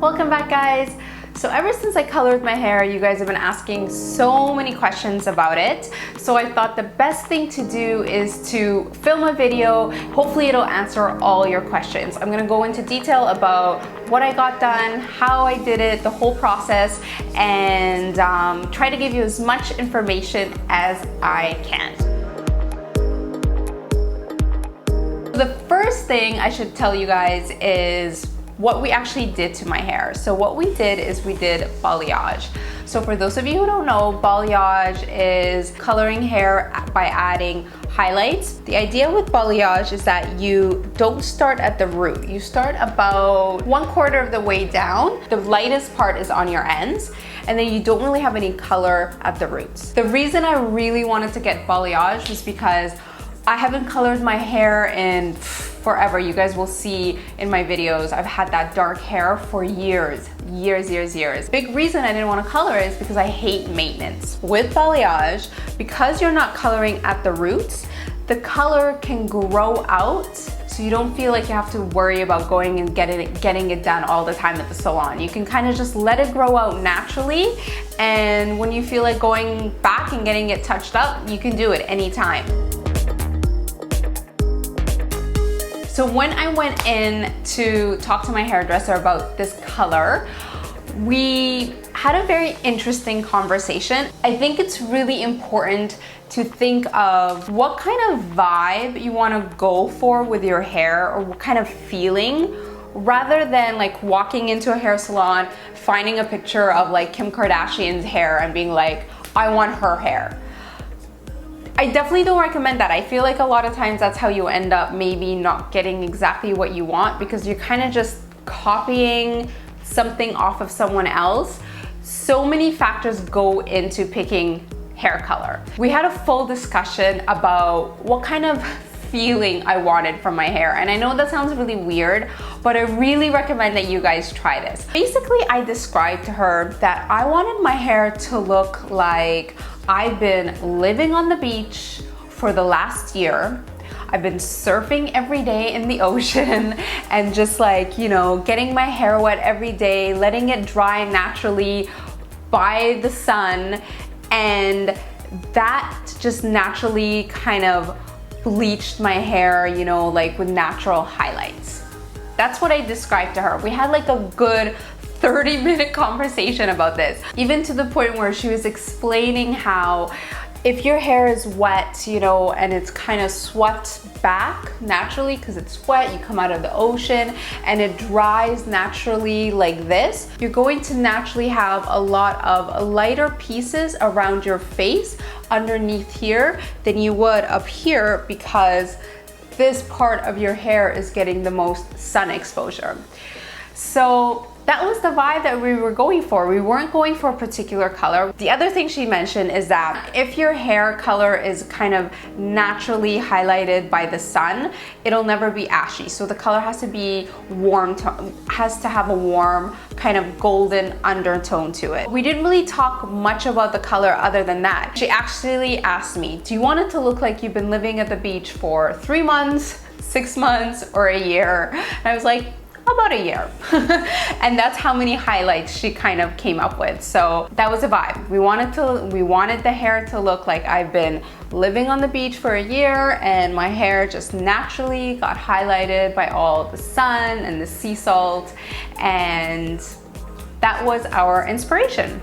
Welcome back, guys. So ever since I colored my hair, you guys have been asking so many questions about it. So I thought the best thing to do is to film a video. Hopefully it'll answer all your questions. I'm gonna go into detail about what I got done, how I did it, the whole process, and try to give you as much information as I can. The first thing I should tell you guys is what we actually did to my hair. So what we did is we did balayage. So for those of you who don't know, balayage is coloring hair by adding highlights. The idea with balayage is that you don't start at the root. You start about 1/4 of the way down. The lightest part is on your ends, and then you don't really have any color at the roots. The reason I really wanted to get balayage was because I haven't colored my hair in forever. You guys will see in my videos, I've had that dark hair for years. Big reason I didn't want to color is because I hate maintenance. With balayage, because you're not coloring at the roots, the color can grow out, so you don't feel like you have to worry about going and getting it done all the time at the salon. You can kind of just let it grow out naturally, and when you feel like going back and getting it touched up, you can do it anytime. So when I went in to talk to my hairdresser about this color, we had a very interesting conversation. I think it's really important to think of what kind of vibe you want to go for with your hair, or what kind of feeling, rather than like walking into a hair salon, finding a picture of like Kim Kardashian's hair and being like, I want her hair. I definitely don't recommend that. I feel like a lot of times that's how you end up maybe not getting exactly what you want, because you're kind of just copying something off of someone else. So many factors go into picking hair color. We had a full discussion about what kind of feeling I wanted from my hair, and I know that sounds really weird, but I really recommend that you guys try this. Basically, I described to her that I wanted my hair to look like I've been living on the beach for the last year. I've been surfing every day in the ocean and just like, you know, getting my hair wet every day, letting it dry naturally by the sun, and that just naturally kind of bleached my hair, you know, like with natural highlights. That's what I described to her. We had like a good 30-minute conversation about this, even to the point where she was explaining how if your hair is wet, you know, and it's kind of swept back naturally because it's wet, you come out of the ocean and it dries naturally like this, you're going to naturally have a lot of lighter pieces around your face underneath here than you would up here, because this part of your hair is getting the most sun exposure. So that was the vibe that we were going for. We weren't going for a particular color. The other thing she mentioned is that if your hair color is kind of naturally highlighted by the sun, it'll never be ashy. So the color has to be warm, has to have a warm kind of golden undertone to it. We didn't really talk much about the color other than that. She actually asked me, do you want it to look like you've been living at the beach for 3 months, 6 months, or a year? And I was like, about a year. And that's how many highlights she kind of came up with. So that was a vibe. We wanted the hair to look like I've been living on the beach for a year, and my hair just naturally got highlighted by all the sun and the sea salt, and that was our inspiration.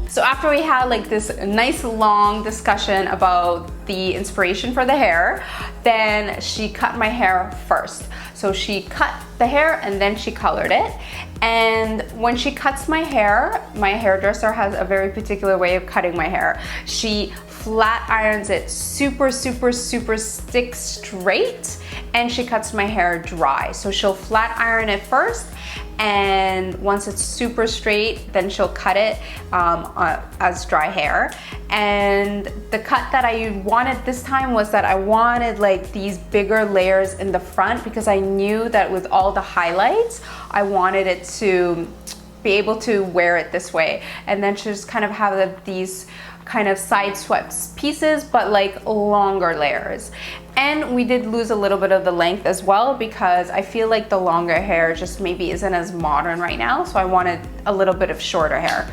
So after we had like this nice long discussion about the inspiration for the hair, then she cut my hair first. So she cut the hair and then she colored it. And when she cuts my hairdresser has a very particular way of cutting my hair. She flat irons it super stick straight, and she cuts my hair dry. So she'll flat iron it first, and once it's super straight, then she'll cut it as dry hair. And the cut that I wanted this time was that I wanted like these bigger layers in the front, because I knew that with all the highlights, I wanted it to be able to wear it this way, and then just kind of have these kind of side swept pieces, but like longer layers. And we did lose a little bit of the length as well, because I feel like the longer hair just maybe isn't as modern right now. So I wanted a little bit of shorter hair.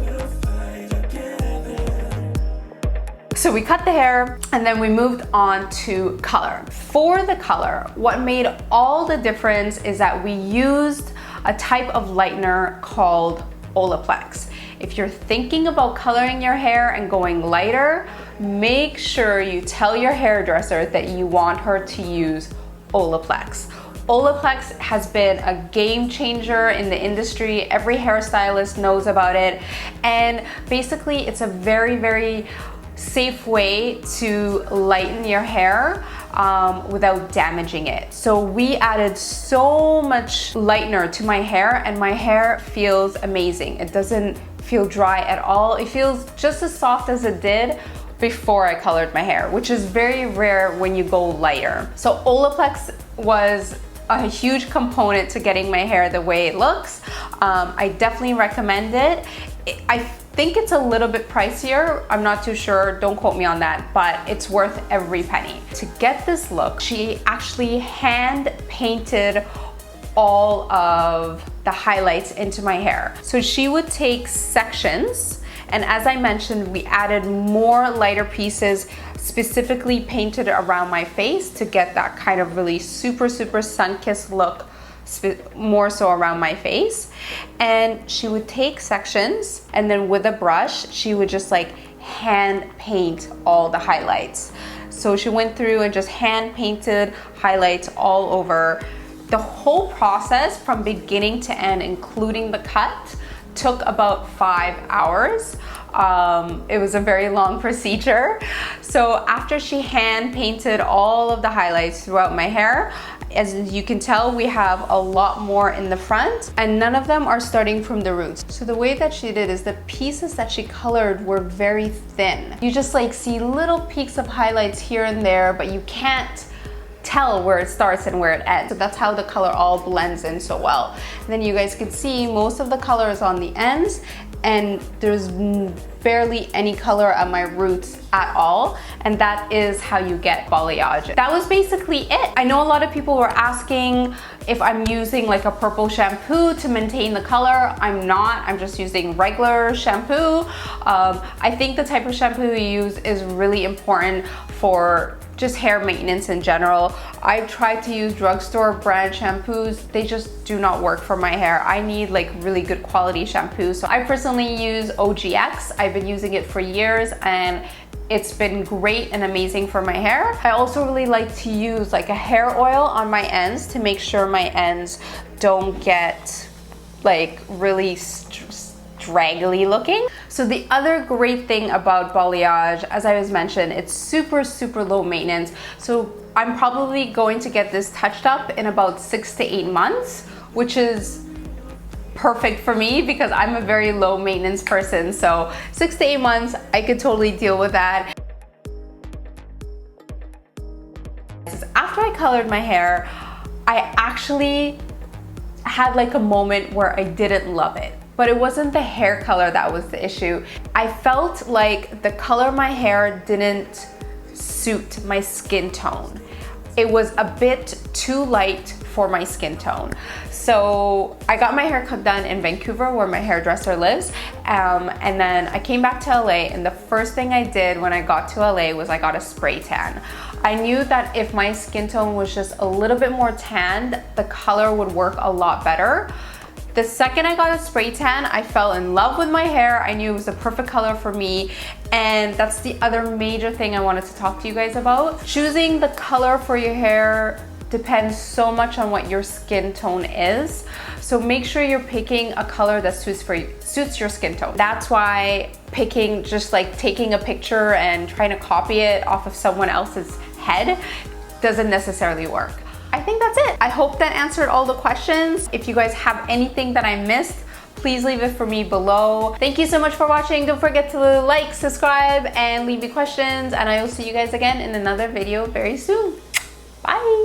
So we cut the hair and then we moved on to color. For the color, what made all the difference is that we used a type of lightener called Olaplex. If you're thinking about coloring your hair and going lighter, make sure you tell your hairdresser that you want her to use Olaplex. Olaplex has been a game changer in the industry. Every hairstylist knows about it. And basically it's a very, very safe way to lighten your hair without damaging it. So we added so much lightener to my hair and my hair feels amazing. It doesn't feel dry at all. It feels just as soft as it did before I colored my hair, which is very rare when you go lighter. So Olaplex was a huge component to getting my hair the way it looks. I definitely recommend it. I think it's a little bit pricier. I'm not too sure, don't quote me on that, but it's worth every penny. To get this look, she actually hand painted all of the highlights into my hair. So she would take sections, and as I mentioned, we added more lighter pieces specifically painted around my face to get that kind of really super, super sun-kissed look, more so around my face. And she would take sections and then with a brush, she would just like hand paint all the highlights. So she went through and just hand painted highlights all over. The whole process from beginning to end, including the cut, took about 5 hours. It was a very long procedure. So after she hand painted all of the highlights throughout my hair, as you can tell, we have a lot more in the front and none of them are starting from the roots. So the way that she did is the pieces that she colored were very thin. You just like see little peaks of highlights here and there, but you can't tell where it starts and where it ends. So that's how the color all blends in so well. And then you guys can see most of the color is on the ends and there's barely any color at my roots at all. And that is how you get balayage. That was basically it. I know a lot of people were asking if I'm using like a purple shampoo to maintain the color. I'm not, I'm just using regular shampoo. I think the type of shampoo you use is really important for just hair maintenance in general. I tried to use drugstore brand shampoos. They just do not work for my hair. I need like really good quality shampoo. So I personally use OGX. I've been using it for years and it's been great and amazing for my hair. I also really like to use like a hair oil on my ends to make sure my ends don't get like really straggly looking. So the other great thing about balayage, as I was mentioned, it's super, super low maintenance. So I'm probably going to get this touched up in about 6 to 8 months, which is perfect for me because I'm a very low maintenance person. So 6 to 8 months, I could totally deal with that. After I colored my hair, I actually had like a moment where I didn't love it. But it wasn't the hair color that was the issue. I felt like the color of my hair didn't suit my skin tone. It was a bit too light for my skin tone. So I got my hair cut done in Vancouver where my hairdresser lives. And then I came back to LA and the first thing I did when I got to LA was I got a spray tan. I knew that if my skin tone was just a little bit more tanned, the color would work a lot better. The second I got a spray tan, I fell in love with my hair. I knew it was the perfect color for me. And that's the other major thing I wanted to talk to you guys about. Choosing the color for your hair depends so much on what your skin tone is. So make sure you're picking a color that suits your skin tone. That's why picking, just like taking a picture and trying to copy it off of someone else's head doesn't necessarily work. I think that's it. I hope that answered all the questions. If you guys have anything that I missed, please leave it for me below. Thank you so much for watching. Don't forget to like, subscribe, and leave me questions. And I will see you guys again in another video very soon. Bye.